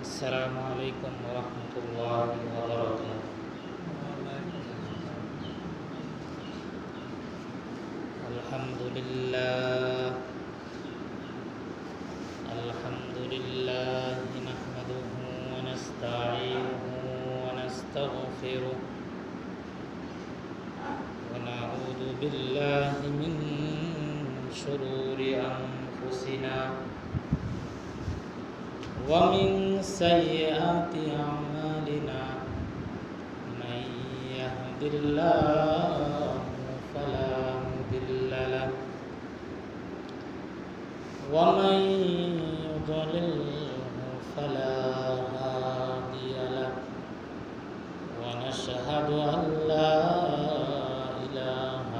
السلام عليكم ورحمة الله وبركاته. الحمد لله نحمده ونستعينه ونستغفره ونعوذ بالله من شرور أنفسنا ومن سيئات أعمالنا. من يهد الله فلا مضل له ومن يضلله فلا هادي له ونشهد أن لا إله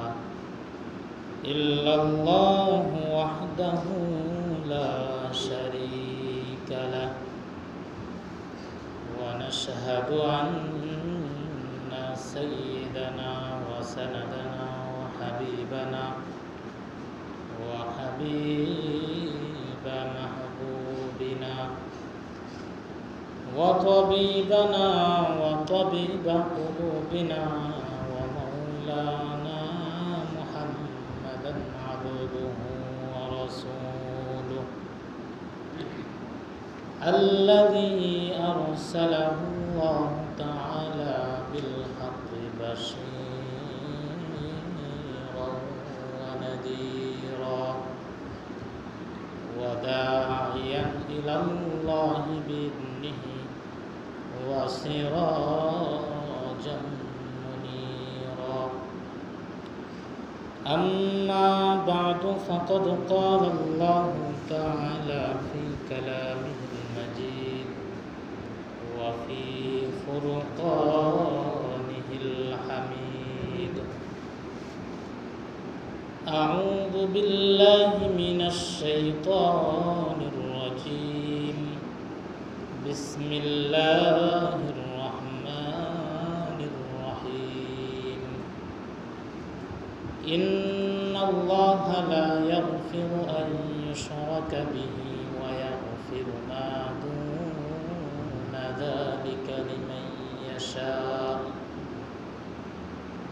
إلا الله وحده لا شريك له ونشهد أن سيدنا وسندنا وحبيبنا وحبيب محبوبنا وطبيبنا وطبيب قلوبنا ومولانا محمدا عبده ورسوله الذي أرسله الله تعالى بالحق بشيرا ونذيرا وداعيا إلى الله بإذنه وسراجا منيرا. أما بعد فقد قال الله تعالى في كلامه المجيد وفي فرقانه الحميد. أعوذ بالله من الشيطان الرجيم. بسم الله الرحمن الرحيم. إن الله لا يغفر أن يشرك به ويغفر ما دون ذلك لمن يشاء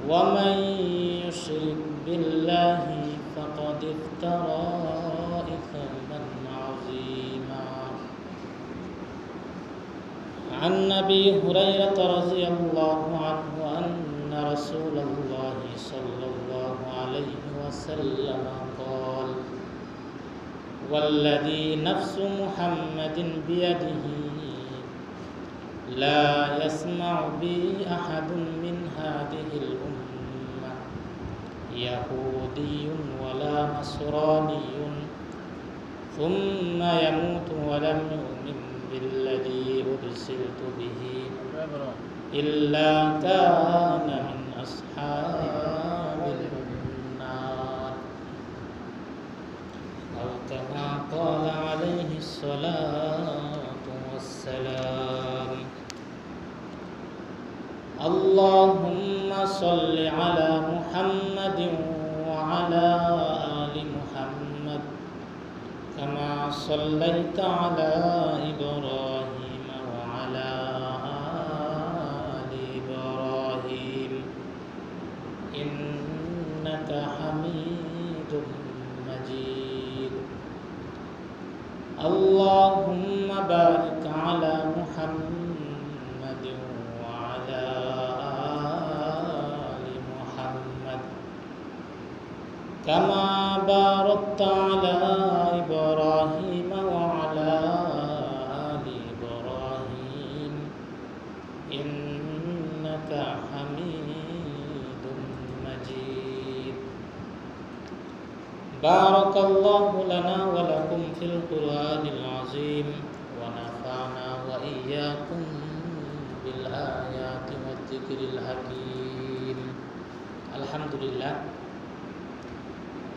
ومن يشرك بالله فقد افترى إثما عظيما. عن أبي هريرة رضي الله عنه أن رسول الله صلى الله عليه وسلم قال: والذي نفس محمد بيده لا يسمع بي أحد من هذه الأمة يهودي ولا نصراني ثم يموت ولم يؤمن بالذي أرسلت به إلا كان من أصحاب النار أو كما قال عليه الصلاة والسلام. اللهم صل على محمد وعلى آل محمد كما صليت على إبراهيم وعلى آل إبراهيم إنك حميد مجيد. اللهم بارك على محمد وعلى آل محمد كما باركت على إبراهيم وعلى آل إبراهيم إنك حميد مجيد. بارك الله لنا ولكم في القرآن العظيم ونفعنا وإياكم بالآيات والذكر الحكيم. الحمد لله।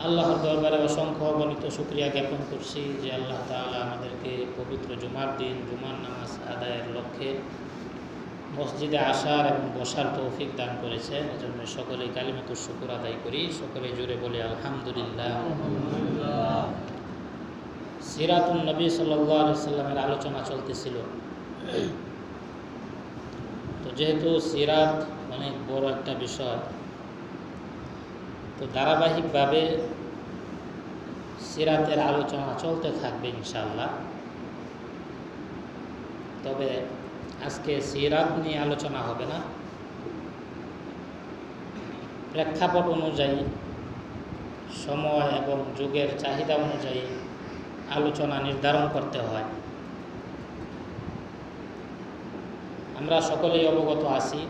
আল্লাহর দরবারে অসংখ্য অগণিত শুকরিয়া জ্ঞাপন করছি যে আল্লাহ তাআলা আমাদেরকে পবিত্র জুমার দিন জুমার নামাজ আদায়ের লক্ষ্যে মসজিদে আসার এবং বসার তৌফিক দান করেছেন। এজন্য সকলেই কালিমাতুশ শুকর আদায় করি। সকলে জুড়ে বলি আলহামদুলিল্লাহ। সিরাতুন নবী সাল্লাল্লাহু আলাইহি সাল্লামের আলোচনা চলতেছিল। তো যেহেতু সিরাত অনেক বড় একটা বিষয়, তো ধারাবাহিকভাবে সিরাতের আলোচনা চলতে থাকবে ইনশাআল্লাহ। তবে আজকে সিরাত নিয়ে আলোচনা হবে না। প্রেক্ষাপট অনুযায়ী, সময় এবং যুগের চাহিদা অনুযায়ী আলোচনা নির্ধারণ করতে হয়। আমরা সকলেই অবগত আছি,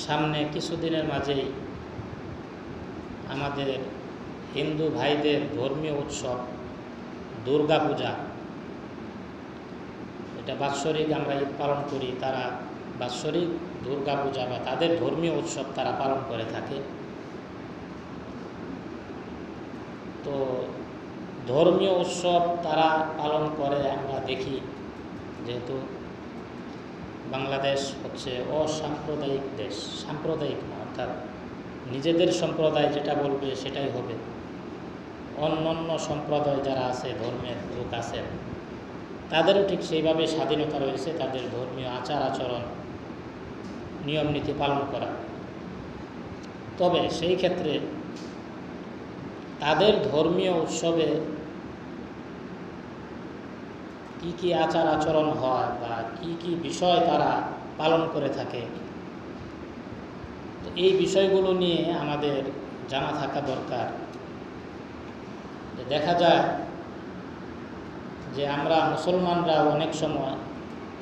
সামনে কিছুদিনের মাঝেই আমাদের হিন্দু ভাইদের ধর্মীয় উৎসব দুর্গা পূজা। এটা বাৎসরিক আমরা ঈদ পালন করি, তারা বাৎসরিক দুর্গা পূজা বা তাদের ধর্মীয় উৎসব তারা পালন করে থাকে। তো ধর্মীয় উৎসব তারা পালন করে আমরা দেখি, যেহেতু বাংলাদেশ হচ্ছে অসাম্প্রদায়িক দেশ, সাম্প্রদায়িক না, অর্থাৎ নিজেদের সম্প্রদায় যেটা বলবে সেটাই হবে। অন্যান্য সম্প্রদায় যারা আছে, ধর্মের লোক আছেন, তাদেরও ঠিক সেইভাবে স্বাধীনতা রয়েছে তাদের ধর্মীয় আচার আচরণ নিয়ম নীতি পালন করা। তবে সেই ক্ষেত্রে তাদের ধর্মীয় উৎসবে কি কি আচার আচরণ হয় বা কি কি বিষয় তারা পালন করে থাকে, তো এই বিষয়গুলো নিয়ে আমাদের জানা থাকা দরকার। দেখা যায় যে আমরা মুসলমানরা অনেক সময়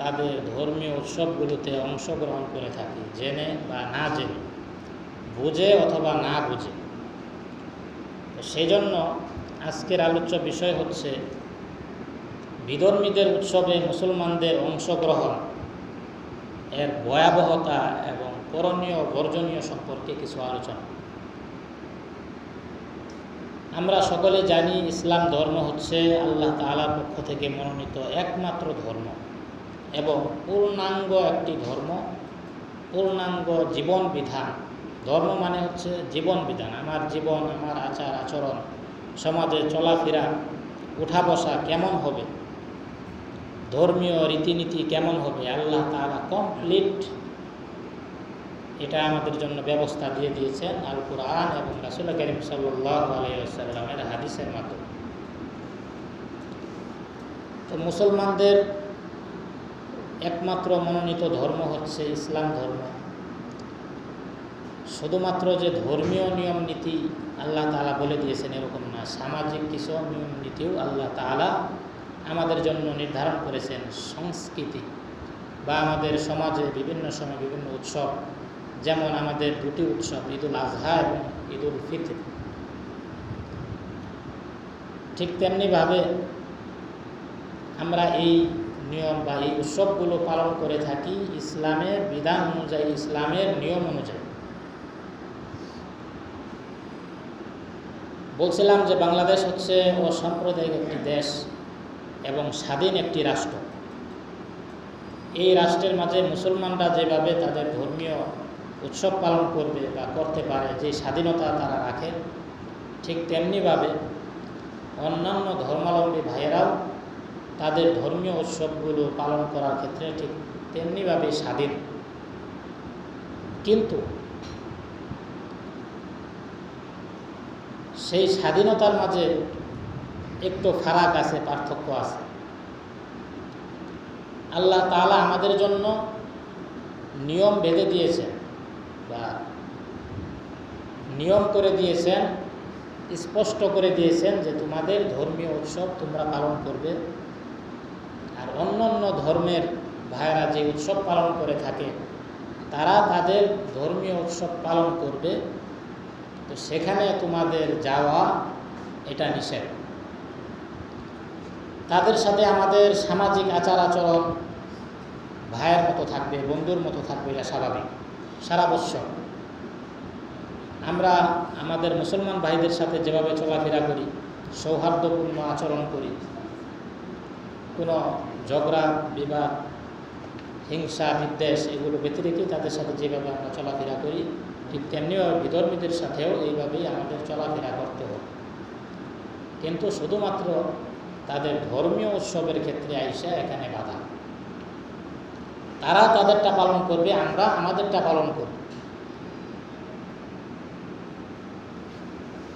তাদের ধর্মীয় উৎসবগুলোতে অংশগ্রহণ করে থাকি, জেনে বা না জেনে, বুঝে অথবা না বুঝে। তো সেই জন্য আজকের আলোচ্য বিষয় হচ্ছে বিধর্মীদের উৎসবে মুসলমানদের অংশগ্রহণ এর ভয়াবহতা এবং করণীয় বর্জনীয় সম্পর্কে কিছু আলোচনা। আমরা সকলে জানি ইসলাম ধর্ম হচ্ছে আল্লাহ তাআলার পক্ষ থেকে মনোনীত একমাত্র ধর্ম এবং পূর্ণাঙ্গ একটি ধর্ম, পূর্ণাঙ্গ জীবন বিধান। ধর্ম মানে হচ্ছে জীবন বিধান। আমার জীবন, আমার আচার আচরণ, সমাজে চলাফেরা, উঠা বসা কেমন হবে, ধর্মীয় রীতিনীতি কেমন হবে, আল্লাহ তাআলা কমপ্লিট এটা আমাদের জন্য ব্যবস্থা দিয়ে দিয়েছেন আল কুরআন এবং রাসূল কারীম সাল্লাল্লাহু আলাইহি ওয়াসাল্লামের হাদিসের মাধ্যমে। তো মুসলমানদের একমাত্র মনোনীত ধর্ম হচ্ছে ইসলাম ধর্ম। শুধুমাত্র যে ধর্মীয় নিয়ম নীতি আল্লাহ তাআলা বলে দিয়েছেন এরকম না, সামাজিক কিছু নিয়ম নীতিও আল্লাহ তাআলা আমাদের জন্য নির্ধারণ করেছেন। সংস্কৃতি বা আমাদের সমাজে বিভিন্ন সময় বিভিন্ন উৎসব, যেমন আমাদের দুটি উৎসব ঈদুল আজহা এবং ঈদুল ফিতর, ঠিক তেমনিভাবে আমরা এই নিয়ম বা এই উৎসবগুলো পালন করে থাকি ইসলামের বিধান অনুযায়ী, ইসলামের নিয়ম অনুযায়ী। বলছিলাম যে বাংলাদেশ হচ্ছে অসাম্প্রদায়িক একটি দেশ এবং স্বাধীন একটি রাষ্ট্র। এই রাষ্ট্রের মাঝে মুসলমানরা যেভাবে তাদের ধর্মীয় উৎসব পালন করবে বা করতে পারে, যে স্বাধীনতা তারা রাখে, ঠিক তেমনিভাবে অন্যান্য ধর্মাবলম্বী ভাইয়েরাও তাদের ধর্মীয় উৎসবগুলো পালন করার ক্ষেত্রে ঠিক তেমনিভাবে স্বাধীন। কিন্তু সেই স্বাধীনতার মাঝে একটু ফারাক আছে, পার্থক্য আছে। আল্লাহ তাআলা আমাদের জন্য নিয়ম বেঁধে দিয়েছেন বা নিয়ম করে দিয়েছেন, স্পষ্ট করে দিয়েছেন যে তোমাদের ধর্মীয় উৎসব তোমরা পালন করবে। আর অন্যান্য ধর্মের ভাইয়েরা যে উৎসব পালন করে থাকে তারা তাদের ধর্মীয় উৎসব পালন করবে, তো সেখানে তোমাদের যাওয়া এটা নিষেধ। তাদের সাথে আমাদের সামাজিক আচার আচরণ ভাইয়ের মতো থাকবে, বন্ধুর মতো থাকবে, এটা স্বাভাবিক। সারা বৎসর আমরা আমাদের মুসলমান ভাইদের সাথে যেভাবে চলাফেরা করি, সৌহার্দ্যপূর্ণ আচরণ করি, কোনো ঝগড়া বিবাদ, হিংসা বিদ্বেষ এগুলো ব্যতি রেখে তাদের সাথে যেভাবে আমরা চলাফেরা করি, ঠিক তেমনিভাবে বিধর্মীদের সাথেও এইভাবেই আমাদের চলাফেরা করতে হবে। কিন্তু শুধুমাত্র তাদের ধর্মীয় উৎসবের ক্ষেত্রে আইসা এখানে বাধা। তারা তাদেরটা পালন করবে, আমরা আমাদেরটা পালন করব।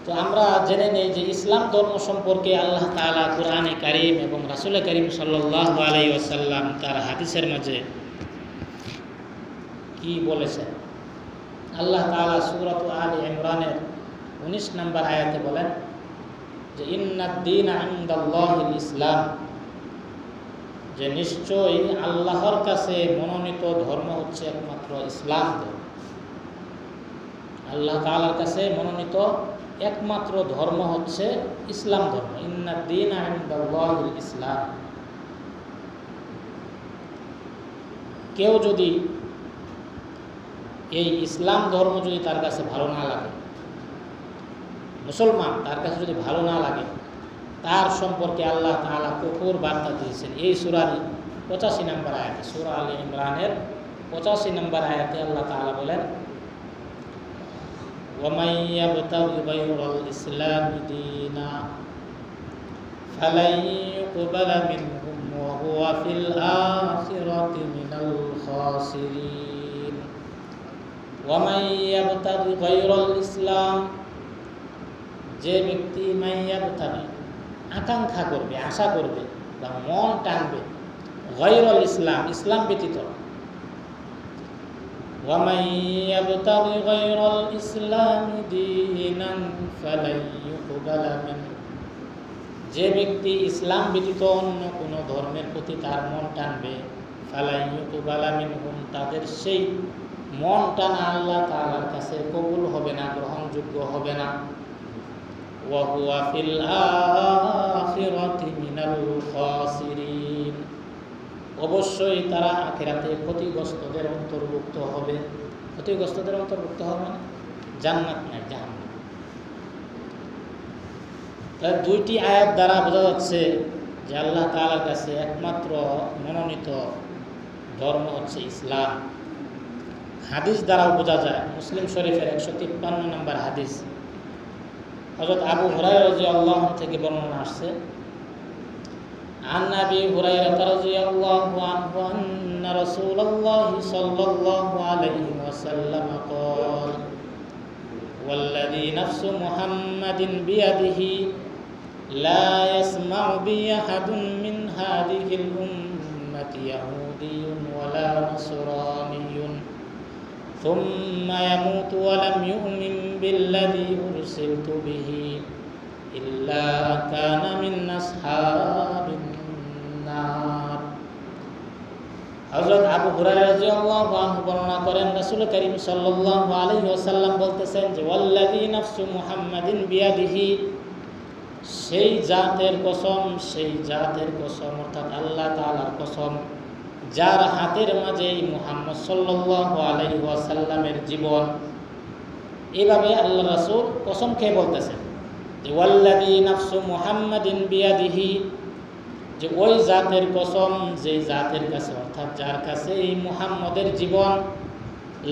তো আমরা জেনে নেই যে ইসলাম ধর্ম সম্পর্কে আল্লাহ তাআলা কুরআনে কারীম এবং রাসূল কারীম সাল্লাল্লাহু আলাইহি ওয়াসাল্লাম তার হাদিসের মাঝে কি বলেছেন। আল্লাহ তাআলা সূরা আলে ইমরানের 19 নম্বর আয়াতে বলেন যে ইন্নাদ দীনা ইনদাল্লাহিল ইসলাম, যে নিশ্চয়ই আল্লাহর কাছে মনোনীত ধর্ম হচ্ছে একমাত্র ইসলাম ধর্ম। আল্লাহ তাআলার কাছে মনোনীত একমাত্র ধর্ম হচ্ছে ইসলাম ধর্ম। ইন্নাদ দীনা ইনদাল্লাহিল ইসলাম। কেউ যদি এই ইসলাম ধর্ম যদি তার কাছে ভালো না লাগে, মুসলমান তার কাছে যদি ভালো না লাগে, তার সম্পর্কে আল্লাহ তাআলা কঠোর বার্তা দিয়েছেন এই সূরার 85 নম্বর আয়াতে। সূরা আলে ইমরানের 85 নম্বর আয়াতে আল্লাহ তাআলা বলেন وَمَن يَبْتَغِ غَيْرَ الْإِسْلَامِ دِينًا فَلَن يُقْبَلَ مِنْهُ وَهُوَ فِي الْآخِرَةِ مِنَ الْخَاسِرِينَ وَمَن يَبْتَغِ غَيْرَ الْإِسْلَامِ, যে ব্যক্তি মাইয়াবতাগি আকাঙ্ক্ষা করবে, আশা করবে বা মন টানবে গায়রুল ইসলাম, ইসলাম ব্যতীত, وَمَن يَبْتَغِ غَيْرَ الْإِسْلَامِ دِينًا فَلَن يُقْبَلَ مِنْهُ, যে ব্যক্তি ইসলাম ব্যতীত অন্য কোনো ধর্মের প্রতি তার মন টানবে, ফালান ইউকবালা মিনহুম, তাদের সেই মন টানা আল্লাহ তাআলার কাছে কবুল হবে না, গ্রহণযোগ্য হবে না। ওয়া হুয়া ফিল আখিরাতি মিনাল খাসিরিন, অবশ্যই তারা আখিরাতে ক্ষতিগ্রস্তদের অন্তর্ভুক্ত হবে। ক্ষতিগ্রস্তদের অন্তর্ভুক্ত হবে মানে জান্নাত না জাহান্নাম। তাই দুইটি আয়াত দ্বারা বোঝা যাচ্ছে যে আল্লাহ তাআলার কাছে একমাত্র মনোনীত ধর্ম হচ্ছে ইসলাম। হাদিস দ্বারাও বোঝা যায়, মুসলিম শরীফের 153 নম্বর হাদিস হযরত আবু হুরায়রা রাদিয়াল্লাহু আনহু থেকে বর্ণনা আসছে, عن أبي هريرة رضي الله عنه أن رسول الله صلى الله عليه وسلم قال والذي نفس محمد بيده لا يسمع بي أحد من هذه الأمة يهودي ولا نصراني ثم يموت ولم يؤمن بالذي أرسلت به إلا كان من أصحاب النار। হযরত আবু হুরায়রা রাদিয়াল্লাহু আনহু বর্ণনা করেন, রাসূল করিম সাল্লাল্লাহু আলাইহি ওয়াসাল্লাম বলতেছেন যে ওয়াল্লাযী নাফসু মুহাম্মাদিন বিয়াদিহি, সেই জাতের কসম অর্থাৎ আল্লাহ তাআলার কসম, যার হাতের মাঝে মুহাম্মদ সাল্লাল্লাহু আলাইহি ওয়াসাল্লামের জীবন। এইভাবে আল্লাহ রাসূল কসম খেয়ে বলতেছেন যে ওয়াল্লাযী নাফসু মুহাম্মাদিন বিয়াদিহি, যে ওই জাতের কসম যেই জাতের কাছে অর্থাৎ যার কাছে এই মুহাম্মদের জীবন,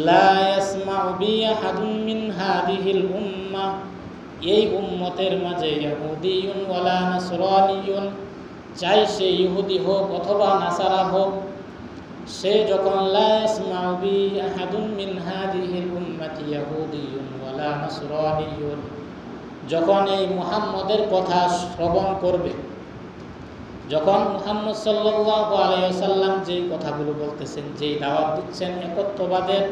লা ইয়াসমাউ বি আহাদুম মিন হাদিহিল উম্মাহ, এই উম্মতের মাঝে ইহুদিয়ুন ওয়ালা নাসরানিয়ুন, চাই সে ইহুদি হোক অথবা নাসারা হোক, সে যখন লা ইয়াসমাউ বি আহাদুম মিন হাদিহিল উম্মাতি ইহুদিয়ুন ওয়ালা নাসরানিয়ুন, যখন এই মুহাম্মদের কথা শ্রবণ করবে, যখন মুহাম্মদ সাল্লাল্লাহু আলাইহি ওয়াসাল্লাম যেই কথাগুলো বলতেছেন, যেই দাওয়াত দিচ্ছেন একত্ববাদের,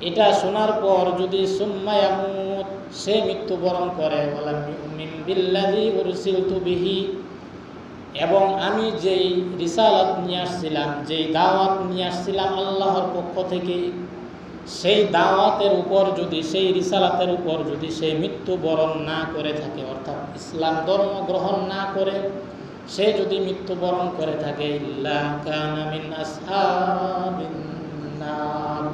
এটা শোনার পর যদি সুম্মা ইয়ামুত, সে মৃত্যুবরণ করে, ওয়ালাম ইউমিন বিল্লাযী উরসিলতু বিহি, এবং আমি যেই রিসালাত নিয়ে আসছিলাম, যেই দাওয়াত নিয়ে আসছিলাম আল্লাহর পক্ষ থেকে, সেই দাওয়াতের উপর যদি, সেই রিসালাতের উপর যদি সে মৃত্যুবরণ না করে থাকে, অর্থাৎ ইসলাম ধর্ম গ্রহণ না করে সে যদি মৃত্যুবরণ করে থাকে, ইল্লা কানা মিন আসহাবিন নার,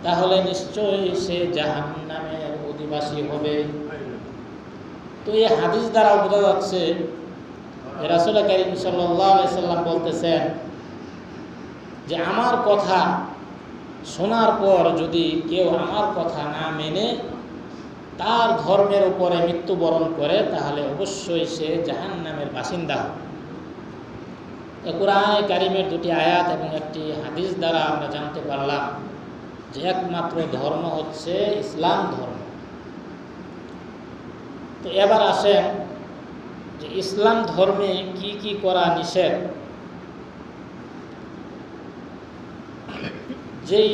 তাহলে নিশ্চয়ই সে জাহান্নামের অধিবাসী হবে। তো এই হাদিস দ্বারা বোঝা যাচ্ছে রাসূল কারীম সাল্লাল্লাহু আলাইহি সাল্লাম বলতেছেন যে আমার কথা শোনার পর যদি কেউ আমার কথা না মেনে তার ধর্মের উপরে মৃত্যুবরণ করে, তাহলে অবশ্যই সে জাহান্নামের বাসিন্দা হবে। কোরআনে কারিমের দুটি আয়াত এবং একটি হাদিস দ্বারা আমরা জানতে পারলাম যে একমাত্র ধর্ম হচ্ছে ইসলাম ধর্ম। তো এবার আসেন যে ইসলাম ধর্মে কি কি করা নিষেধ। যেই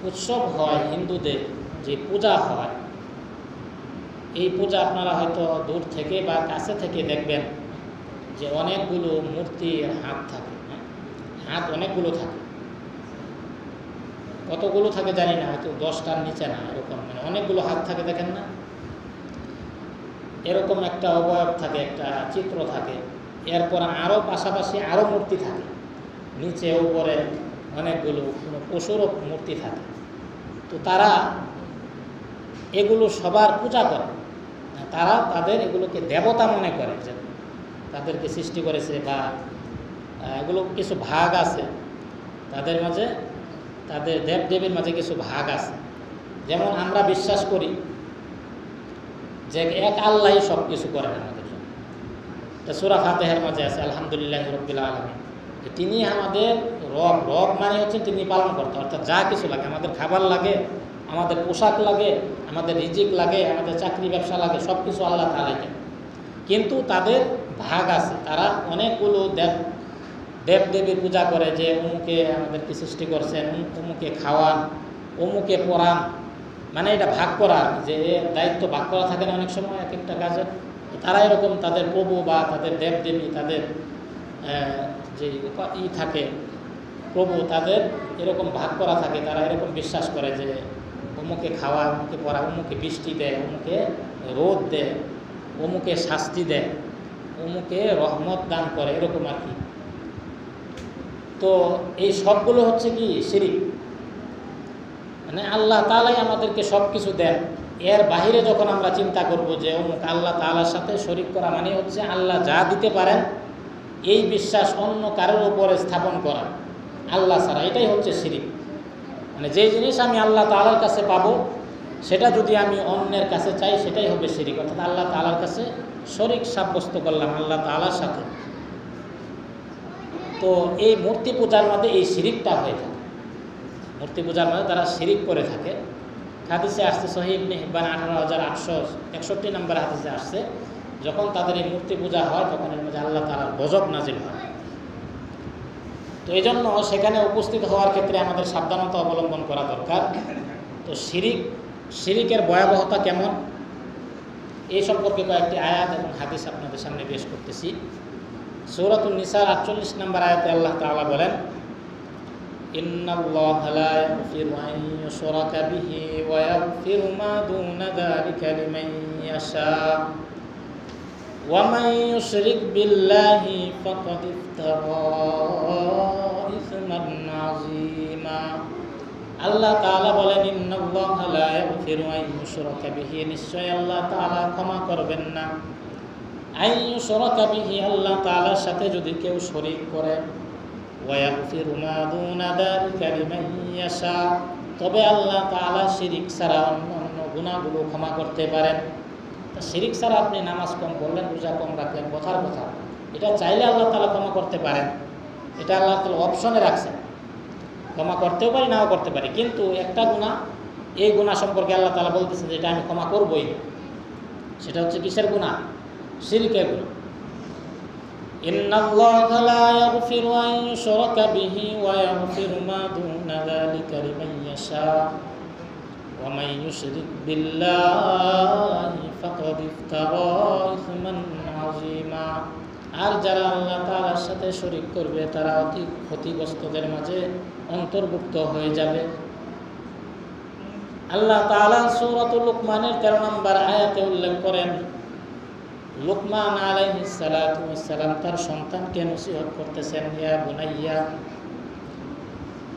উৎসব হয় হিন্দুদের, যে পূজা হয়, এই পূজা আপনারা হয়তো দূর থেকে বা কাছে থেকে দেখবেন যে অনেকগুলো মূর্তির হাত থাকে, হাত অনেকগুলো থাকে, কতগুলো থাকে জানি না, হয়তো 10টার নিচে না, এরকম মানে অনেকগুলো হাত থাকে, দেখেন না, এরকম একটা অবয়ব থাকে, একটা চিত্র থাকে। এরপর আরও পাশাপাশি আরও মূর্তি থাকে, নিচে উপরে অনেকগুলো কোনো পশুরও মূর্তি থাকে। তো তারা এগুলো সবার পূজা করে, তারা তাদের এগুলোকে দেবতা মনে করে যে তাদেরকে সৃষ্টি করেছে, বা এগুলো কিছু ভাগ আছে তাদের মাঝে, তাদের দেবদেবীর মাঝে কিছু ভাগ আছে। যেমন আমরা বিশ্বাস করি যে এক আল্লাহই সব কিছু করেন আমাদের জন্য। এটা সূরা ফাতিহার মাঝে আছে, আলহামদুলিল্লাহি রাব্বিল আলামিন, যে তিনি আমাদের রব। রব মানে হচ্ছে তিনি পালন করতে, অর্থাৎ যা কিছু লাগে, আমাদের খাবার লাগে, আমাদের পোশাক লাগে, আমাদের রিজিক লাগে, আমাদের চাকরি ব্যবসা লাগে, সব কিছু আল্লাহ তাআলাই দেন। কিন্তু তাদের ভাগ আছে, তারা অনেকগুলো দেবদেবীর পূজা করে, যে অমুকে আমাদেরকে সৃষ্টি করছেন, অমুকে খাওয়ান, অমুকে পড়ান, মানে এটা ভাগ করা, যে দায়িত্ব ভাগ করা থাকে না অনেক সময় এক একটা কাজে। তারা এরকম তাদের প্রভু বা তাদের দেবদেবী, তাদের যে থাকে প্রভু, তাদের এরকম ভাগ করা থাকে। তারা এরকম বিশ্বাস করে যে অমুকে খাওয়া, অমুকে পড়া, অমুকে বৃষ্টি দেয়, অমুকে রোদ দেয়, অমুকে শাস্তি দেয়, অমুকে রহমত দান করে, এরকম আর কি। তো এই সবগুলো হচ্ছে কি শিরিক, মানে আল্লাহ তাআলাই আমাদেরকে সব কিছু দেন। এর বাহিরে যখন আমরা চিন্তা করব যে অমুক আল্লাহ তাআলার সাথে শরিক করা, মানে হচ্ছে আল্লাহ যা দিতে পারেন এই বিশ্বাস অন্য কারোর উপরে স্থাপন করা আল্লাহ ছাড়া, এটাই হচ্ছে শিরিক। মানে যে জিনিস আমি আল্লাহ তাআলার কাছে পাবো, সেটা যদি আমি অন্যের কাছে চাই, সেটাই হবে শিরিক, অর্থাৎ আল্লাহ তাআলার কাছে শরিক সাব্যস্ত করলাম আল্লাহ তাআলার সাথে। তো এই মূর্তি পূজার মধ্যে এই শিরিকটা হয়ে থাকে, মূর্তি পূজার মধ্যে তারা শিরিক করে থাকে। হাদিসে আসছে, সহিহ ইবনে হিব্বান 18861 নম্বর হাদিসে আসছে, যখন তাদের এই মূর্তি পূজা হয় তখন এর মধ্যে আল্লাহ তাআলার গজব নাজিল হয়। তো এই জন্য সেখানে উপস্থিত হওয়ার ক্ষেত্রে আমাদের সাবধানতা অবলম্বন করা দরকার। তো শিরিকের ভয়াবহতা কেমন, এই সম্পর্কে কয়েকটি আয়াত এবং হাদিস আপনাদের সামনে পেশ করতেছি। সূরাতুন নিসার 48 নম্বর আয়াতে আল্লাহ তাআলা বলেন, ইন্নাল্লাহা লা ইয়াগফিরু আন ইউশরাকা বিহি ওয়া ইয়াগফিরু মা দুনা যালিকা লিমান ইয়াশা ওয়া মান ইউশরিক বিল্লাহি ফাকাদ ইফতারা ইসমান আযীমা। আল্লাহ তাআলা বলেন, ইন্নাল্লাহা লা ইয়াগফিরু আন ইউশরাকা বিহি, নিশ্চয় আল্লাহ তাআলা ক্ষমা করবেন না, আন ইউশরাকা বিহি, আল্লাহ তাআলার সাথে যদি কেউ শরীক করে, ওয়া ইয়াগফিরু মা দুনা যালিকা লিমান ইয়াশা, তবে আল্লাহ তাআলা শিরিক ছাড়া অন্য গুনাহগুলো ক্ষমা করতে পারেন। শিরিক ছাড়া আপনি নামাজ কম পড়লেন, রোজা কম রাখলেন, কথার কথা, এটা চাইলে আল্লাহ তাআলা ক্ষমা করতে পারেন, এটা আল্লাহ তাআলা অপশনে রাখছেন, ক্ষমা করতেও পারি নাও করতে পারি। কিন্তু একটা গুনাহ, এই গুনাহ সম্পর্কে আল্লাহ তাআলা বলতেছেন যে এটা আমি ক্ষমা করবই না, সেটা হচ্ছে কিসের গুনাহ? শিরকের গুনাহ। ইন্নাল্লাহা লা ইয়াগফিরু আন ইউশরাকা বিহি ওয়া ইয়াগফিরু মা দুনা যালিকা লিমান ইয়াশা ওয়া মান ইউশরিক বিল্লাহি ফাকাদ ইফতারা ইসমান আযীমা। আর যারা আল্লাহ তাআলার সাথে শরীক করবে তারা অতি ক্ষতিগ্রস্তদের মাঝে অন্তর্ভুক্ত হয়ে যাবে। আল্লাহ তাআলা সূরাতুল লুকমানের 13 নম্বর আয়াতে উল্লেখ করেন, লুকমান আলাইহিস সালাতু ওয়াস সালাম তার সন্তানকে নসিহত করতেছেন,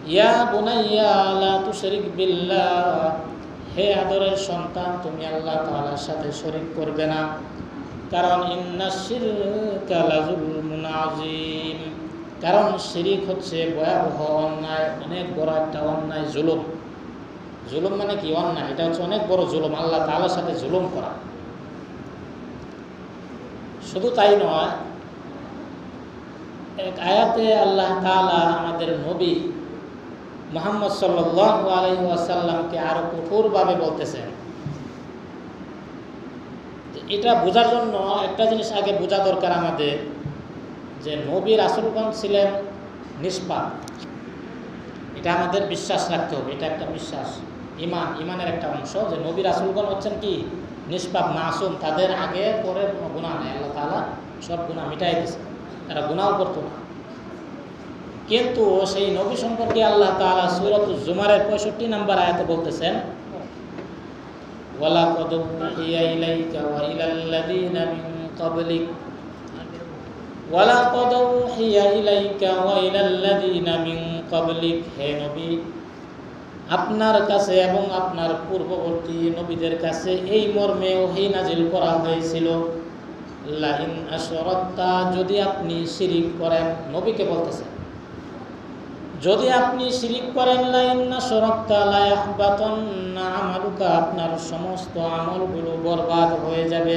ইয়া বুনাইয়া লা তুশরিক বিল্লাহ, হে আদরের সন্তান, তুমি আল্লাহ তাআলার সাথে শরীক করবে না, কারণ ইন্নাশ শিরকা লাযুলমুন আযীম, কারণ শিরিক হচ্ছে ভয়াবহ অন্যায়, অনেক বড় একটা অন্যায়, জুলুম। জুলুম মানে কি? অন্যায়, এটা হচ্ছে অনেক বড় জুলুম, আল্লাহ তাআলার সাথে জুলুম করা। শুধু তাই নয়, এক আয়াতে আল্লাহ তাআলা আমাদের নবী মুহাম্মদ সাল্লাল্লাহু আলাইহি ওয়াসাল্লামকে আরো কঠোরভাবে বলতেছেন। এটা বোঝার জন্য একটা জিনিস আগে বোঝা দরকার আমাদের, যে নবী রাসূলগণ ছিলেন নিষ্পাপ। এটা আমাদের বিশ্বাস রাখতে হবে, এটা একটা বিশ্বাস, ইমানের একটা অংশ, যে নবী রাসূলগণ হচ্ছেন কি নিষ্পাপ, মাসুম, তাদের আগে পরে কোনো গুনাহ নেই। আল্লাহ তাআলা সব গুনাহ মিটাই দিয়েছে, তারা গুনাহও করতো না। কিন্তু সেই নবী সম্পর্কে আল্লাহ তাআলা সূরাতুজ জুমারের 65 নম্বর আয়াতে বলতেছেন, ওয়ালাকাদ উহিয়া ইলাইকা ওয়া ইলাল্লাযীনা মিন ক্বাবলিক ওয়ালাকাদ উহিয়া ইলাইকা ওয়া ইলাল্লাযীনা মিন ক্বাবলিক, হে নবী, আপনার কাছে এবং আপনার পূর্ববর্তী নবীদের কাছে এই মর্মে ওহী নাজিল করা হয়েছিল, লাইন আশরাকতা, যদি আপনি শিরিক করেন, নবীকে বলতেছেন যদি আপনি শিরিক করেন, লাইন আশরাকতা লা ইয়াহবাতান্না আমালুকা, আপনার সমস্ত আমলগুলো বরবাদ হয়ে যাবে,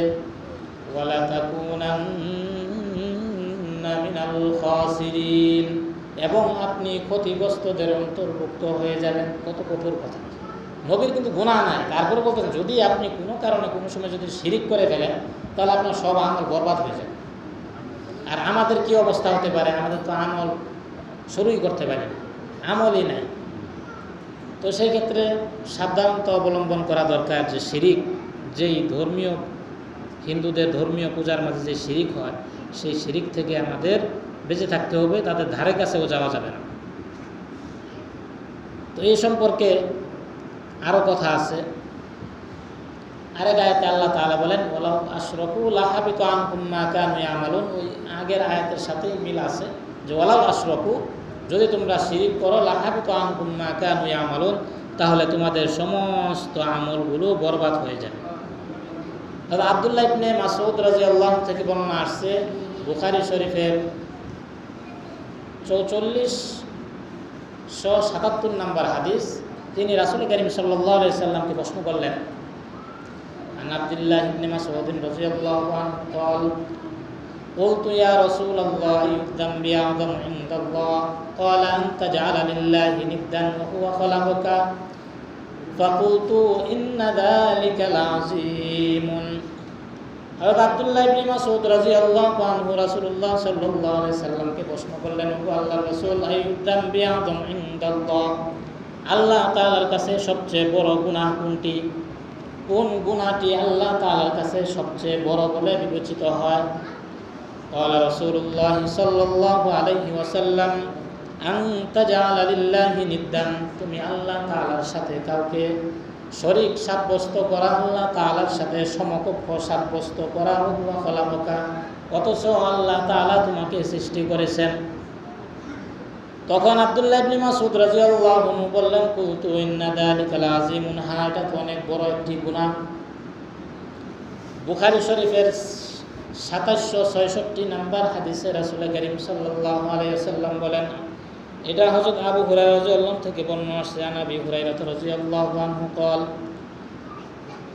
ওয়ালা তাকুনান্না মিনাল খাসিরিন, এবং আপনি ক্ষতিগ্রস্তদের অন্তর্ভুক্ত হয়ে যাবেন। কত কঠোর কথা! নবীর কিন্তু গুনাহ নাই, তারপরে বলতেছেন যদি আপনি কোনো কারণে কোনো সময় যদি শিরিক করে ফেলেন তাহলে আপনার সব আমল বরবাদ হয়ে যাবে। আর আমাদের কি অবস্থা হতে পারে, আমাদের তো আমল শুরুই করতে পারি না, আমলই নাই। তো সেই ক্ষেত্রে সাবধানতা অবলম্বন করা দরকার, যে শিরিক, যেই ধর্মীয় হিন্দুদের ধর্মীয় পূজার মাঝে যে শিরিক হয়, সেই শিরিক থেকে আমাদের বেঁচে থাকতে হবে, তাদের ধারে কাছেও যাওয়া যাবে না। তো এই সম্পর্কে আরও কথা আছে। আরেক আয়াতে আল্লাহ তাআলা বলেন, ওয়ালাউ আশরাকু লাহাবিতা আনহুম মা কানু ইয়ামালুন, ওই আগের আয়াতের সাথেই মিল আছে, যে ওয়ালাউ আশরাকু, যদি তোমরা শিরিক করো, লাহাবিতা আনহুম মা কানু ইয়ামালুন, তাহলে তোমাদের সমস্ত আমলগুলো বরবাদ হয়ে যাবে। দাদা আব্দুল্লাহ ইবনে মাসউদ রাদিয়াল্লাহু থেকে বর্ণনা আসছে, বুখারী শরীফের 4477 নম্বর হাদিস। তিনি রাসূল কারীম সাল্লাল্লাহু আলাইহি সাল্লামকে প্রশ্ন করলেন, আন আব্দুল্লাহ ইবনে মাসউদ রাদিয়াল্লাহু আনহু قال قلت يا رسول الله الذنب أعظم عند الله قال أن تجعل لله ندا وهو خلقك فقلت إن ذلك لعظيم। হযরত আব্দুল্লাহ ইবনে মাসউদ রাদিয়াল্লাহু আনহু রাসূলুল্লাহ সাল্লাল্লাহু আলাইহি সাল্লামকে প্রশ্ন করলেন, ও আল্লাহর রাসূল, আইয়ুদ্দামবি আযম ইনদাল্লাহ, আল্লাহ তাআলার কাছে সবচেয়ে বড় গুনাহ কোনটি? কোন গুনাহটি আল্লাহ তাআলার কাছে সবচেয়ে বড় বলে বিবেচিত হয়? ক্বালা রাসূলুল্লাহ সাল্লাল্লাহু আলাইহি ওয়াসাল্লাম, আন তাজআলা লিল্লাহি নিদ্দান, তুমি আল্লাহ তাআলার সাথে কাউকে শরীক সাব্যস্ত করা, আল্লাহ তাআলার সাথে সমকক্ষ সাব্যস্ত করা, ওয়া খলাকাকা, অথচ আল্লাহ তাআলা তোমাকে সৃষ্টি করেছেন। তখন আব্দুল্লাহ ইবনে মাসউদ রাদিয়াল্লাহু আনহু বললেন, কুলতু ইন্না যালিকা লাযিমুন, হ্যাঁ, এটা তো অনেক বড় একটি গুনাহ। বুখারী শরীফের 2766 নম্বর হাদিসে রাসূল কারীম সাল্লাল্লাহু আলাইহি ওয়াসাল্লাম বলেন, এটা হযরত আবু হুরায়রা রাদিয়াল্লাহু থেকে বর্ণনা আসছে, আনাবি হুরায়রা রাদিয়াল্লাহু আনহু قال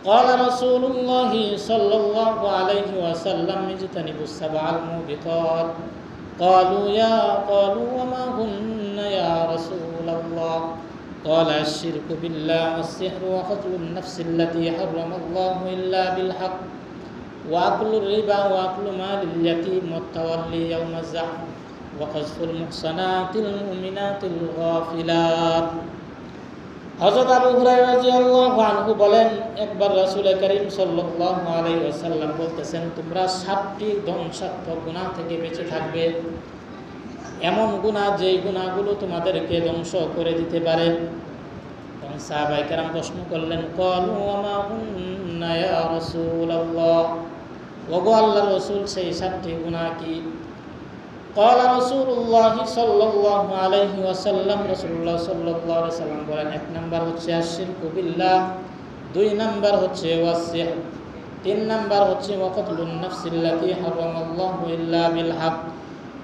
قال رسول الله صلى الله عليه وسلم اجتنبوا السبع الموبقات قالوا وما هن يا رسول الله قال الشرك بالله والسحر وقتل النفس التي حرم الله إلا بالحق وأكل الربا وأكل مال اليتيم والتولي يوم الزحف وقذف المحصنات المؤمنات الغافلات। হযরত আবু হুরায়রা রাদিয়াল্লাহু আনহু বলেন, একবার রাসূল কারীম সাল্লাল্লাহু আলাইহি ওয়াসাল্লাম বলতেছেন, তোমরা 7টি ধ্বংসাত্মক গুনাহ থেকে বেঁচে থাকবে, এমন গুনাহ যেই গুনাহগুলো তোমাদেরকে ধ্বংস করে দিতে পারে। তখন সাহাবায়ে কেরাম প্রশ্ন করলেন, ক্বালু ওয়া মা হুন্না ইয়া রাসূলুল্লাহ, ওগো আল্লাহর রাসূল, সেই 7টি গুনাহ কি? ক্বালা রাসূলুল্লাহ সাল্লাল্লাহু আলাইহি ওয়াসাল্লাম, রাসূলুল্লাহ সাল্লাল্লাহু আলাইহি ওয়াসাল্লাম বলেন, 1 নাম্বার হচ্ছে আশরিকু বিল্লাহ, 2 নাম্বার হচ্ছে ওয়াসিহর, 3 নাম্বার হচ্ছে ওয়াকাতুলুন নাফসিল্লাতী হারামাল্লাহু ইল্লা বিল হক,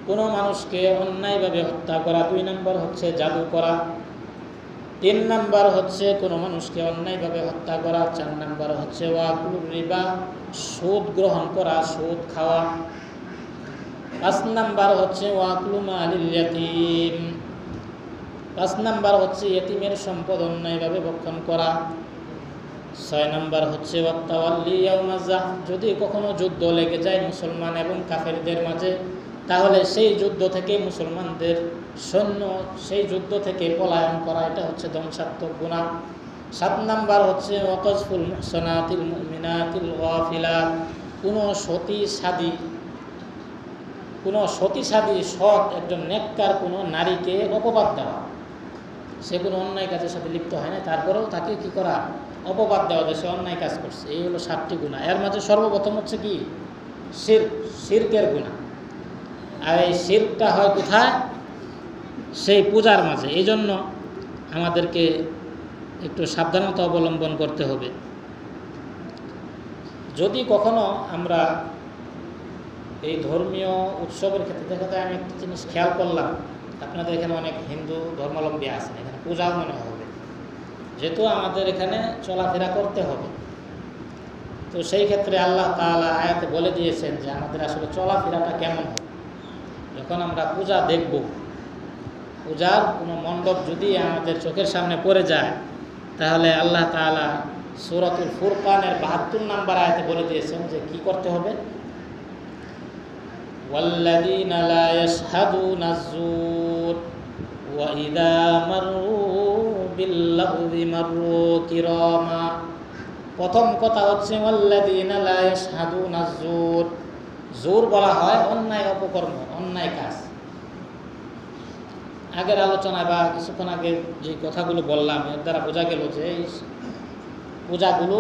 কোনো মানুষকে অন্যায়ভাবে হত্যা করা। 2 নাম্বার হচ্ছে জাদু করা। 3 নাম্বার হচ্ছে কোনো মানুষকে অন্যায়ভাবে হত্যা করা। 4 নাম্বার হচ্ছে ওয়াকুলুর রিবা, সুদ গ্রহণ করা, সুদ খাওয়া। 5 নাম্বার হচ্ছে ওয়াকলু মালিল ইয়াতীম। 5 নাম্বার হচ্ছে ইয়েতিমের সম্পদ অন্যায়ভাবে ভক্ষণ করা। 6 নাম্বার হচ্ছে ওয়াত্তাওয়াল্লি ইয়াউমাজ যাহফ, যদি কখনো যুদ্ধ লেগে যায় মুসলমান এবং কাফেরদের মাঝে, তাহলে সেই যুদ্ধ থেকে মুসলমানদের সৈন্য সেই যুদ্ধ থেকে পলায়ন করা, এটা হচ্ছে ধ্বংসাত্মক গুনাহ। 7 নাম্বার হচ্ছে ওয়াকাযফুল মুহসানাতিল মুমিনাতিল গাফিলাত, কোনো সতী সৎ একজন নেককার কোনো নারীকে অপবাদ দেওয়া। সে কোনো অন্যায় কাজের সাথে লিপ্ত হয় না, তারপরেও তাকে কি করা, অপবাদ দেওয়া যে সে অন্যায় কাজ করছে। এই হলো 7টি গুনাহ। এর মাঝে সর্বপ্রথম হচ্ছে কি, শিরকের গুনাহ। আর এই শিরকটা হয় কোথায়, সেই পূজার মাঝে। এই জন্য আমাদেরকে একটু সাবধানতা অবলম্বন করতে হবে। যদি কখনো আমরা এই ধর্মীয় উৎসবের ক্ষেত্রে দেখা যায়, আমি একটা জিনিস খেয়াল করলাম, আপনাদের এখানে অনেক হিন্দু ধর্মাবলম্বী আছেন, এখানে পূজাও মনে হবে, যেহেতু আমাদের এখানে চলাফেরা করতে হবে। তো সেই ক্ষেত্রে আল্লাহ তাআলা আয়াতে বলে দিয়েছেন যে আমাদের আসলে চলাফেরাটা কেমন হবে। যখন আমরা পূজা দেখব, পূজার কোনো মণ্ডপ যদি আমাদের চোখের সামনে পড়ে যায়, তাহলে আল্লাহ তাআলা সূরাতুল ফুরকানের 72 নাম্বার আয়াতে বলে দিয়েছেন যে কি করতে হবে। ওয়াল্লাযীনা লা ইয়াশহাদুনা আয-যুর ওয়া ইযা মাররু বিল-লাগবি মাররু কিরামা। প্রথম কথা হচ্ছে ওয়াল্লাযীনা লা ইয়াশহাদুনা আয-যুর। জোর বলা হয় অন্যায় অপকর্ম, অন্যায় কাজ। আগের আলোচনায় বা কিছুক্ষণ আগে যে কথাগুলো বললাম, এর দ্বারা বোঝা গেল যে এই পূজাগুলো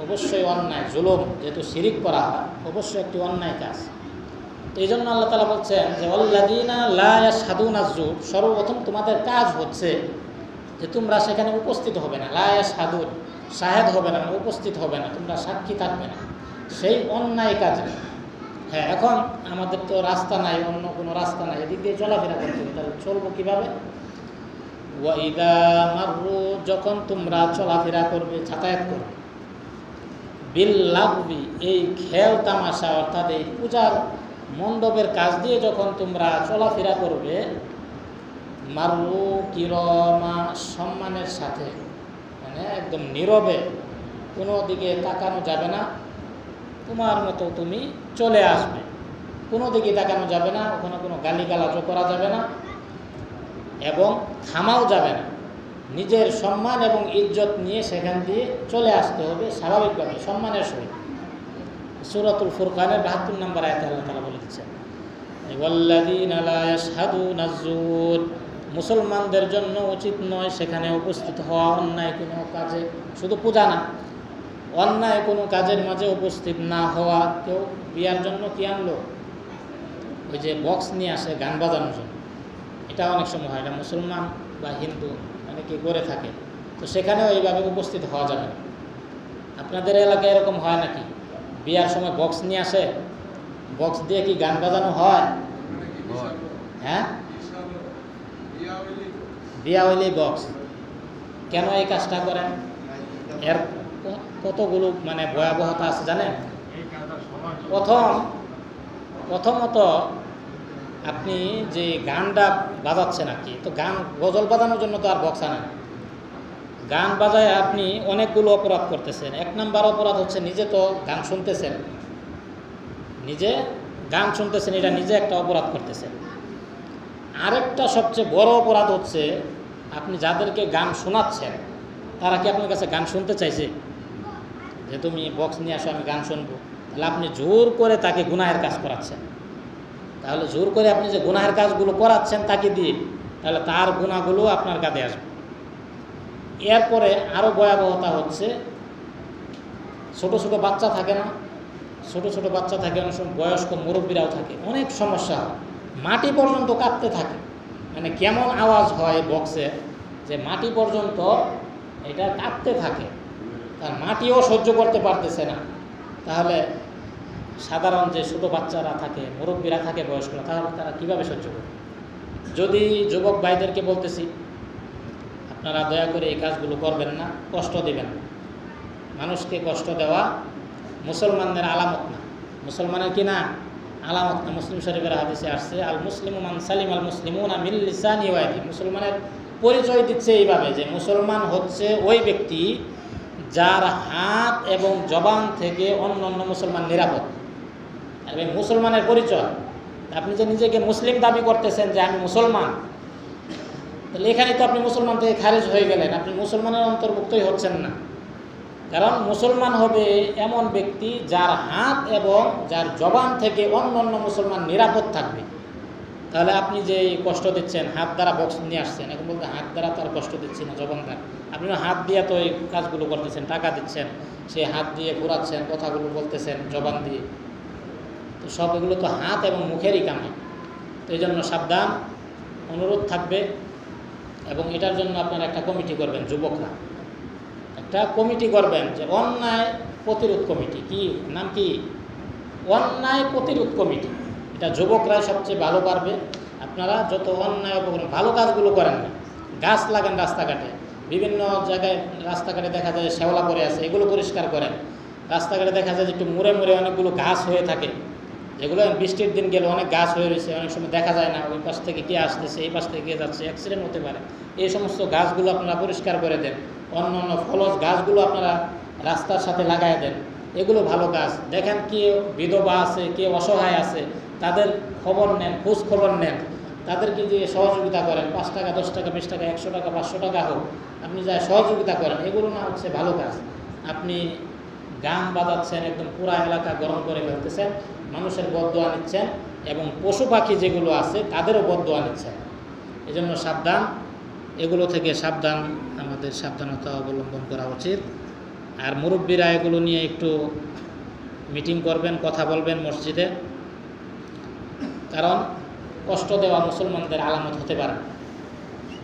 অবশ্যই অন্যায়, জুলুম, যেহেতু শিরিক করা হয়, অবশ্যই একটি অন্যায় কাজ। এই জন্য আল্লাহ তাআলা বলছেন যে ওয়াল্লাযীনা লা ইয়াশহাদুনা আয-যুর, সর্বপ্রথম তোমাদের কাজ হচ্ছে যে তোমরা সেখানে উপস্থিত হবে না। লা ইয়াশহাদুন, শাহেদ হবে না, উপস্থিত হবে না, তোমরা সাক্ষী থাকবে না সেই অন্যায় কাজে। হ্যাঁ, এখন আমাদের তো রাস্তা নাই, অন্য কোনো রাস্তা নাই, এদিক দিয়ে চলাফেরা করতে হবে, তাহলে চলবো কীভাবে। ওয়া ইযা মাররু, যখন তোমরা চলাফেরা করবে, যাতায়াত করবে, বিল-লাগবি, এই খেল তামাশা অর্থাৎ এই পূজার মণ্ডপের কাজ দিয়ে যখন তোমরা চলাফেরা করবে, মাররু কিরামা, সম্মানের সাথে, মানে একদম নীরবে, কোনো দিকে তাকানো যাবে না, তোমার মতো তুমি চলে আসবে, কোনো দিকে তাকানো যাবে না, ওখানে কোনো গালিগালাজও করা যাবে না এবং থামাও যাবে না। নিজের সম্মান এবং ইজ্জত নিয়ে সেখান দিয়ে চলে আসতে হবে স্বাভাবিকভাবে, সম্মানের সহিত। সূরাতুল ফুরকানের 72 নম্বর আয়াতে আল্লাহ তাআলা বলে দিচ্ছেন ওয়াল্লাযীনা লা ইয়াশহাদুনা আয-যুর, মুসলমানদের জন্য উচিত নয় সেখানে উপস্থিত হওয়া অন্যায় কোনো কাজে, শুধু পূজা না, অন্যায় কোনো কাজের মাঝে উপস্থিত না হওয়া। কেউ বিয়ার জন্য কি আনলো, ওই যে বক্স নিয়ে আসে গান বাজানোর জন্য, এটা অনেক সময় হয়, এটা মুসলমান বা হিন্দু অনেকে করে থাকে, তো সেখানেও এইভাবে উপস্থিত হওয়া যাবে না। আপনাদের এলাকায় এরকম হয় নাকি, বিয়ার সময় বক্স নিয়ে আসে, বক্স দিয়ে কি গান বাজানো হয়? হ্যাঁ, বিয়া হইলেই বক্স। কেন এই কাজটা করেন? এর কতগুলো মানে ভয়াবহতা আছে জানেন। প্রথমত আপনি যে গানটা বাজাচ্ছেন আর কি, তো গান গজল বাজানোর জন্য তো আর বক্স আনেন, গান বাজায় আপনি অনেকগুলো অপরাধ করতেছেন। 1 নাম্বার অপরাধ হচ্ছে নিজে তো গান শুনতেছেন, এটা নিজে একটা অপরাধ করতেছেন। আরেকটা সবচেয়ে বড় অপরাধ হচ্ছে আপনি যাদেরকে গান শোনাচ্ছেন তারা কি আপনার কাছে গান শুনতে চাইছে যে তুমি বক্স নিয়ে আসো আমি গান শুনবো? তাহলে আপনি জোর করে তাকে গুনাহের কাজ করাচ্ছেন। তাহলে জোর করে আপনি যে গুনাহের কাজগুলো করাচ্ছেন তাকে দিয়ে, তাহলে তার গুনাহগুলো আপনার কাঁধে আসবে। এরপরে আরও ভয়াবহতা হচ্ছে ছোট ছোট বাচ্চা থাকে না, ছোট বাচ্চা থাকে, অনেক সময় বয়স্ক মুরব্বীরাও থাকে, অনেক সমস্যা হয়, মাটি পর্যন্ত কাঁপতে থাকে। মানে কেমন আওয়াজ হয় বক্সে যে মাটি পর্যন্ত এটা কাঁপতে থাকে, তার মাটিও সহ্য করতে পারতেছে না। তাহলে সাধারণ যে ছোটো বাচ্চারা থাকে, মুরব্বীরা থাকে, বয়স্করা, তাহলে তারা কীভাবে সহ্য করবে? যদি যুবক ভাইদেরকে বলতেছি আপনারা দয়া করে এই কাজগুলো করবেন না, কষ্ট দেবেন না। মানুষকে কষ্ট দেওয়া মুসলমানদের আলামত না, মুসলমানের কি না আলামত না, মুসলিম শরীফের হাদিসে আসছে আল মুসলিমু মান সালিম আল মুসলিমুনা মিন লিসানি ওয়া ইয়াদি। মুসলমানের পরিচয় দিচ্ছে এইভাবে যে মুসলমান হচ্ছে ওই ব্যক্তি যার হাত এবং জবান থেকে অন্য অন্য মুসলমান নিরাপদ। আর এই মুসলমানের পরিচয়, আপনি যে নিজেকে মুসলিম দাবি করতেছেন যে আমি মুসলমান, তাহলে এখানে তো আপনি মুসলমান থেকে খারিজ হয়ে গেলেন, আপনি মুসলমানের অন্তর্ভুক্তই হচ্ছেন না। কারণ মুসলমান হবে এমন ব্যক্তি যার হাত এবং যার জবান থেকে অন্য অন্য মুসলমান নিরাপদ থাকবে। তাহলে আপনি যে কষ্ট দিচ্ছেন, হাত দ্বারা বক্স নিয়ে আসছেন, এখন বলতে হাত দ্বারা তার কষ্ট দিচ্ছি না, জবান দ্বারা। আপনি হাত দিয়ে তো এই কাজগুলো করতেছেন, টাকা দিচ্ছেন, সেই হাত দিয়ে ঘোরাচ্ছেন, কথাগুলো বলতেছেন জবান দিয়ে, তো সব এগুলো তো হাত এবং মুখেরই কামাই। তো এই জন্য সাবধান, অনুরোধ থাকবে। এবং এটার জন্য আপনারা একটা কমিটি করবেন, যুবকরা একটা কমিটি করবেন যে অন্যায় প্রতিরোধ কমিটি। কি নাম? কি? অন্যায় প্রতিরোধ কমিটি। এটা যুবকরাই সবচেয়ে ভালো পারবে। আপনারা যত অন্যায় অপকর্ম, ভালো কাজগুলো করেন না, গাছ লাগান রাস্তাঘাটে, বিভিন্ন জায়গায় রাস্তাঘাটে দেখা যায় শ্যাওলা পড়ে আছে, এগুলো পরিষ্কার করেন। রাস্তাঘাটে দেখা যায় যে একটু মুড়ে মুড়ে অনেকগুলো গাছ হয়ে থাকে, যেগুলো বৃষ্টির দিন গেলে অনেক গাছ হয়ে রয়েছে, অনেক সময় দেখা যায় না ওই পাশ থেকে কে আসতেছে, এই পাশ থেকে কে যাচ্ছে, অ্যাক্সিডেন্ট হতে পারে। এই সমস্ত গাছগুলো আপনারা পরিষ্কার করে দেন। অন্য অন্য ফলজ গাছগুলো আপনারা রাস্তার সাথে লাগাই দেন, এগুলো ভালো গাছ। দেখেন কে বিধবা আছে, কে অসহায় আছে, তাদের খবর নেন, খোঁজ খবর নেন, তাদেরকে দিয়ে সহযোগিতা করেন। 5 টাকা, 10 টাকা, 20 টাকা, 100 টাকা, 500 টাকা হোক, আপনি যা সহযোগিতা করেন, এগুলো না হচ্ছে ভালো কাজ। আপনি গান বাজাচ্ছেন, একদম পুরা এলাকা গরম করে ফেলতেছেন, মানুষের বদদোয়া নিচ্ছেন, এবং পশু পাখি যেগুলো আছে তাদেরও বদদোয়া নিচ্ছেন। এই জন্য সাবধান, এগুলো থেকে সাবধান, আমাদের সাবধানতা অবলম্বন করা উচিত। আর মুরব্বীরা এগুলো নিয়ে একটু মিটিং করবেন, কথা বলবেন মসজিদে, কারণ কষ্ট দেওয়া মুসলমানদের আলামত হতে পারে।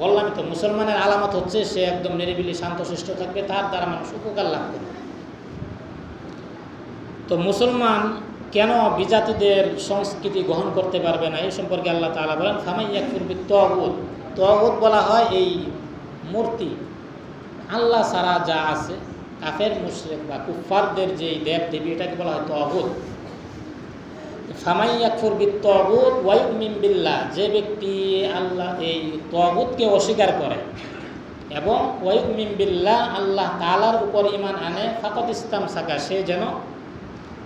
বললামই তো, মুসলমানের আলামত হচ্ছে সে একদম নিরিবিলি শান্তশিষ্ট থাকবে, তার দ্বারা মানুষ উপকার লাভ করবে। তো মুসলমান কেন বিজাতিদের সংস্কৃতি গ্রহণ করতে পারবে না, এই সম্পর্কে আল্লাহ তাআলা বলেন ফামান ইয়াকফুর বিত-তাগুত। তাগুত বলা হয় এই মূর্তি, আল্লাহ ছাড়া যা আছে, কাফের মুশরিক বা কুফফারদের যে দেব দেবী, এটাকে বলা হয় তাগুত। ফামান ইয়াকফুর বিত-তাগুত ওয়া ইউমিন বিল্লাহ, যে ব্যক্তি আল্লাহ এই তাগুতকে অস্বীকার করে এবং ওয়া ইউমিন বিল্লাহ, আল্লাহ তাআলার উপর ঈমান আনে, ফাকাদ ইসতামসাকা, সে যেন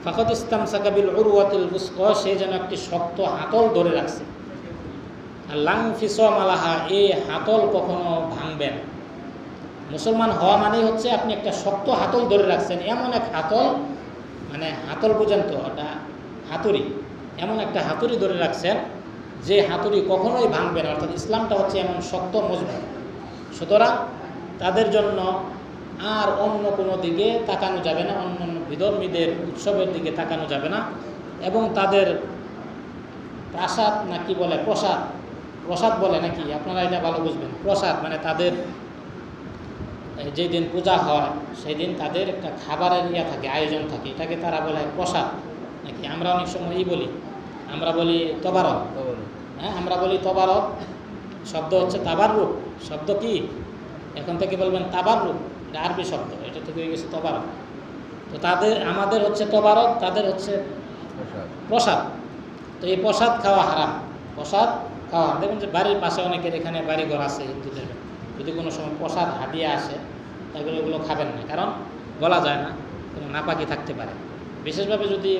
ফাকাদ ইসতামসাকা বিল উরওয়াতিল বুসকা, সে যেন একটি শক্ত হাতল ধরে রাখছে। আর লাং ফিসম আলাহা, এই হাতল কখনো ভাঙবে না। মুসলমান হওয়া মানেই হচ্ছে আপনি একটা শক্ত হাতল ধরে রাখছেন, এমন এক হাতল, মানে হাতল বুঝেন তো, ওটা হাতুড়ি, এমন একটা হাতুড়ি ধরে রাখছেন যে হাতুড়ি কখনোই ভাঙবে না। অর্থাৎ ইসলামটা হচ্ছে এমন শক্ত মজবুত। সুতরাং তাদের জন্য আর অন্য কোনো দিকে তাকানো যাবে না, অন্য অন্য বিধর্মীদের উৎসবের দিকে তাকানো যাবে না। এবং তাদের প্রাসাদ না কি বলে, প্রসাদ, প্রসাদ বলে নাকি, আপনারা এটা ভালো বুঝবেন। প্রসাদ মানে তাদের যেই দিন পূজা হয় সেই দিন তাদের একটা খাবারের ইয়া থাকে, আয়োজন থাকে, এটাকে তারা বলে প্রসাদ নাকি। আমরা অনেক সময় বলি, আমরা বলি তবারক, হ্যাঁ আমরা বলি তবারক, শব্দ হচ্ছে তাবাররুক। শব্দ কি? এখন থেকে বলবেন তাবাররুক, এটা আরবি শব্দ, এটা থেকে হয়ে গেছে তবারক। তো তাদের, আমাদের হচ্ছে তবারক, তাদের হচ্ছে প্রসাদ। তো এই প্রসাদ খাওয়া হারাম, প্রসাদ খাওয়া। দেখুন যে বাড়ির পাশে অনেকের এখানে বাড়িঘর আছে হিন্দুদের, যদি কোনো সময় প্রসাদ হাদিয়া আসে তাহলে ওগুলো খাবেন না, কারণ বলা যায় না, কোনো নাপাকি থাকতে পারে। বিশেষভাবে যদি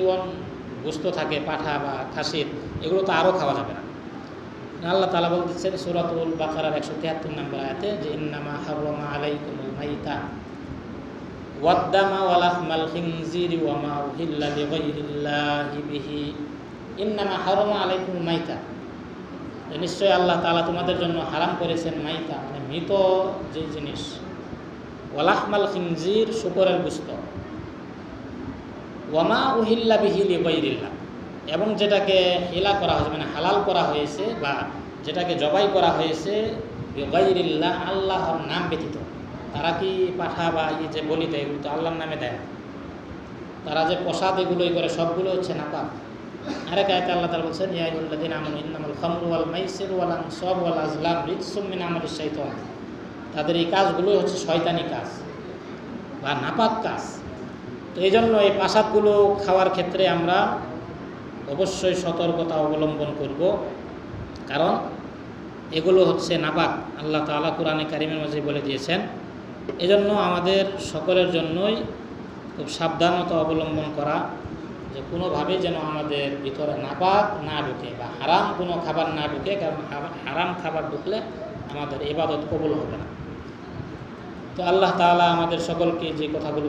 গোস্ত থাকে পাঠা বা খাসির, এগুলো তো আরও খাওয়া যাবে না। আল্লাহ তাআলা বলতেছেন সূরাতুল বাকারার 173 নম্বর আয়াতে যে ইন্নামা হাররামা আলাইকুমুল মাইতা ওয়াদ-দামা ওয়া লাহমাল খিনজিরি ওয়া মা উহিল্লা লিগাইরিল্লাহি বিহি। ইন্নামা হাররামা আলাইকুমুল মাইতা, নিশ্চয় আল্লাহ তাআলা তোমাদের জন্য হারাম করেছেন মাইতা, মানে মৃত যে জিনিস, ওয়া লাহমাল খিনজির, শূকরের গোশত, ওয়া মা উহিল্লা বিহি লিগাইরিল্লাহ, এবং যেটাকে হিলা করা হয়েছে মানে হালাল করা হয়েছে বা যেটাকে জবাই করা হয়েছে বিগাইরিল্লাহ, আল্লাহর নাম ব্যতীত। তারা কি পাঠা বা যে বলি দেয়, এগুলো তো আল্লাহর নামে দেয়। তারা যে প্রসাদ এগুলোই করে সবগুলো হচ্ছে নাপাক। আরেক আয়াতে আল্লাহ তাআলা বলছেন ইয়া আইয়ুহাল্লাযীনা আমানু ইন্নামাল খামরু ওয়াল মাইসিরু ওয়াল আনসাবু ওয়াল আজলাম রিজসুম মিন আমালিশ শাইতান। তাদের এই কাজগুলোই হচ্ছে শয়তানি কাজ বা নাপাক কাজ। তো এই জন্য এই প্রসাদগুলো খাওয়ার ক্ষেত্রে আমরা অবশ্যই সতর্কতা অবলম্বন করব, কারণ এগুলো হচ্ছে নাপাক। আল্লাহ তাআলা কোরআনে কারিমের মাঝে বলে দিয়েছেন। এজন্য আমাদের সকলের জন্যই খুব সাবধানতা অবলম্বন করা, যে কোনোভাবেই যেন আমাদের ভিতরে নাপাক না ঢুকে বা হারাম কোনো খাবার না ঢুকে, কারণ হারাম খাবার ঢুকলে আমাদের ইবাদত কবুল হবে না। তো আল্লাহ তাআলা আমাদের সকলকে যে কথাগুলো